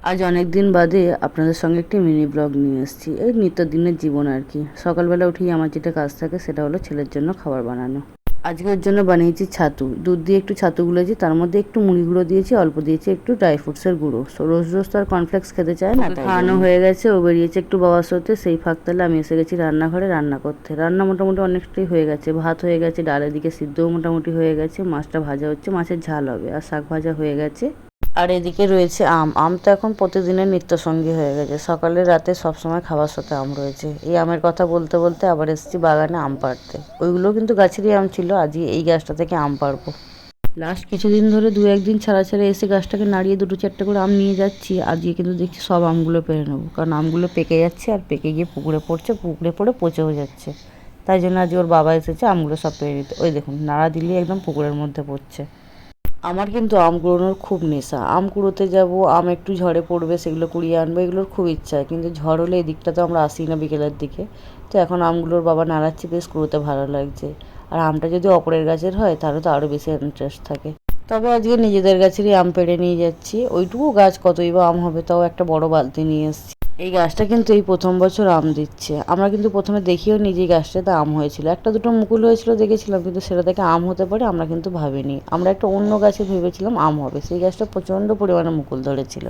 আজ অনেক দিন বাদে আপনাদের সঙ্গে একটি মিনি ব্লগ নিয়ে এসেছি। এই নিত্যদিনের জীবন আর কি। সকালবেলা উঠেই আমার যেটা কাজ থাকে সেটা হলো ছেলের জন্য খাবার বানানো। আজকে ওর জন্য বানিয়েছি ছাতু। দুধ দিয়ে একটু ছাতু গুলেছি, তার মধ্যে একটু মুড়ি গুঁড়ো দিয়েছি, অল্প দিয়েছি একটু ড্রাই ফ্রুটসের গুঁড়ো। রোজ রোজ তো আর কর্নফ্লেক্স খেতে চায় না, তাই খাওয়ানো হয়ে গেছে। ও বেরিয়েছে একটু বাবার সাথে, সেই ফাঁক তালে আমি এসে গেছি রান্নাঘরে রান্না করতে। রান্না মোটামুটি অনেকটাই হয়ে গেছে। ভাত হয়ে গেছে, ডালের দিকে সিদ্ধও মোটামুটি হয়ে গেছে, মাছটা ভাজা হচ্ছে, মাছের ঝাল হবে, আর শাক ভাজা হয়ে গেছে। আর এদিকে রয়েছে আম। আম তো এখন প্রতিদিনের নিত্যসঙ্গী হয়ে গেছে। সকালে রাতে সবসময় খাবার সাথে আম রয়েছে। এই আমের কথা বলতে বলতে আবার এসেছি বাগানে আম পাড়তে। ওইগুলো কিন্তু গাছেরই আম ছিল, আজকে এই গাছটা থেকে আম পাড়বো। লাস্ট কিছুদিন ধরে দু একদিন ছাড়া ছাড়া এসে গাছটাকে নাড়িয়ে দুটো চারটে করে আম নিয়ে যাচ্ছি। আজকে কিন্তু দেখছি সব আমগুলো পেরে নেবো, কারণ আমগুলো পেকে যাচ্ছে আর পেকে গিয়ে পুকুরে পড়ছে, পুকুরে পড়ে পচেও যাচ্ছে। তাই জন্য আজকে ওর বাবা এসেছে আমগুলো সব পেরে নিতে। ওই দেখুন, নাড়া দিলেই একদম পুকুরের মধ্যে পড়ছে। আমার কিন্তু আম কুড়োনোর খুব নেশা। আম কুড়োতে যাব, আম একটু ঝড়ে পড়বে, সেগুলো কুড়িয়ে আনবো, এগুলোর খুব ইচ্ছা। কিন্তু ঝড় হলে এই দিকটা তো আমরা আসি না বিকেলের দিকে। তো এখন আমগুলোর বাবা নাড়াচ্ছি, বেশ কুড়োতে ভালো লাগছে। আর আমটা যদি অপরের গাছের হয় তাহলে তো আরও বেশি ইন্টারেস্ট থাকে। তবে আজকে নিজেদের গাছেরই আম পেড়ে নিয়ে যাচ্ছি। ওইটুকু গাছ কতই বা আম হবে, তাও একটা বড় বালতি নিয়ে এসেছি। এই গাছটা কিন্তু এই প্রথম বছর আম দিচ্ছে। আমরা কিন্তু প্রথমে দেখিও নি যে গাছটাতে আম হয়েছিল। একটা দুটো মুকুল হয়েছিল দেখেছিলাম, কিন্তু সেটা থেকে আম হতে পারে আমরা কিন্তু ভাবিনি। আমরা একটা অন্য গাছে ভেবেছিলাম আম হবে। সেই গাছটা প্রচণ্ড পরিমাণে মুকুল ধরেছিল।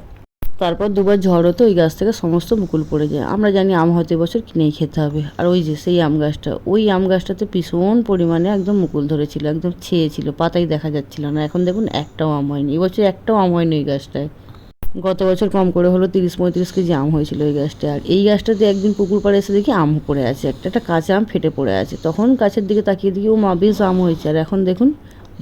তারপর দুবার ঝড় হতো, ওই গাছ থেকে সমস্ত মুকুল পড়ে যায়। আমরা জানি আম হয়তো এবছর কিনেই খেতে হবে। আর ওই যে সেই আম গাছটা, ওই আম গাছটাতে ভীষণ পরিমাণে একদম মুকুল ধরেছিল, একদম ছেয়ে ছিল, পাতাই দেখা যাচ্ছিল না। এখন দেখুন একটাও আম হয়নি, এবছর একটাও আম হয়নি ওই গাছটায়। গত বছর কম করে হলো 30-35 কেজি আম হয়েছিল ওই গাছটা। আর এই গাছটাতে একদিন পুকুর পাড়ে এসে দেখি আম পড়ে আছে, একটা কাঁচা আম ফেটে পড়ে আছে। তখন গাছের দিকে তাকিয়ে দেখি ও মা, বেশ আম হয়েছে। আর এখন দেখুন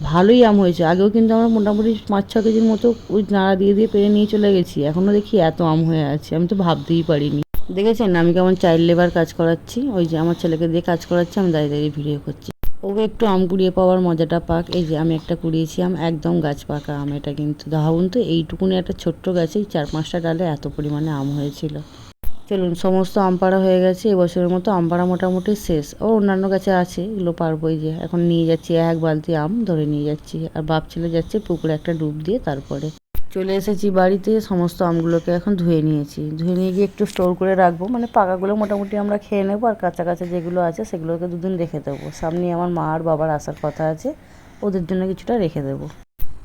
ভালোই আম হয়েছে। আগেও কিন্তু আমরা মোটামুটি 5-6 কেজির মতো ওই নাড়া দিয়ে দিয়ে পেরে নিয়ে চলে গেছি, এখনও দেখি এত আম হয়ে আছে, আমি তো ভাবতেই পারিনি। দেখেছেন আমি কেমন চাইল্ড লেবার কাজ করাচ্ছি? ওই যে আমার ছেলেকে দিয়ে কাজ করাচ্ছি, আমি দাঁড়িয়ে দাঁড়িয়ে ভিডিও করছি। ওকে একটু আম কুড়িয়ে পাওয়ার মজাটা পাক। এই যে আমি একটা কুড়িয়েছি আম, একদম গাছ পাকা আম এটা কিন্তু। ভাবুন তো, এইটুকুনি একটা ছোট্ট গাছেই 4-5টা ডালে এত পরিমাণে আম হয়েছিল। চলুন, সমস্ত আম পাড়া হয়ে গেছে। এবছরের মতো আম পাড়া মোটামুটি শেষ। ও অন্যান্য গাছে আছে, এগুলো পারবো। এই যে এখন নিয়ে যাচ্ছি, এক বালতি আম ধরে নিয়ে যাচ্ছি। আর বাপ ছেলে যাচ্ছে পুকুরে একটা ডুব দিয়ে। তারপরে চলে এসেছি বাড়িতে। সমস্ত আমগুলোকে এখন ধুয়ে নিয়েছি। ধুয়ে নিয়ে গিয়ে একটু স্টোর করে রাখবো। মানে পাকাগুলো মোটামুটি আমরা খেয়ে নেবো, আর কাঁচা কাঁচা যেগুলো আছে সেগুলোকে দুদিন রেখে দেবো। সামনে আমার মা আর বাবার আসার কথা আছে, ওদের জন্য কিছুটা রেখে দেবো।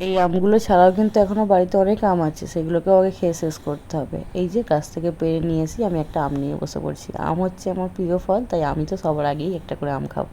এই আমগুলো ছাড়াও কিন্তু এখনও বাড়িতে অনেক আম আছে, সেগুলোকেও আগে খেয়ে শেষ করতে হবে। এই যে গাছ থেকে পেড়ে নিয়ে এসে আমি একটা আম নিয়ে বসে পড়ছি। আম হচ্ছে আমার প্রিয় ফল, তাই আমি তো সবার আগেই একটা করে আম খাবো।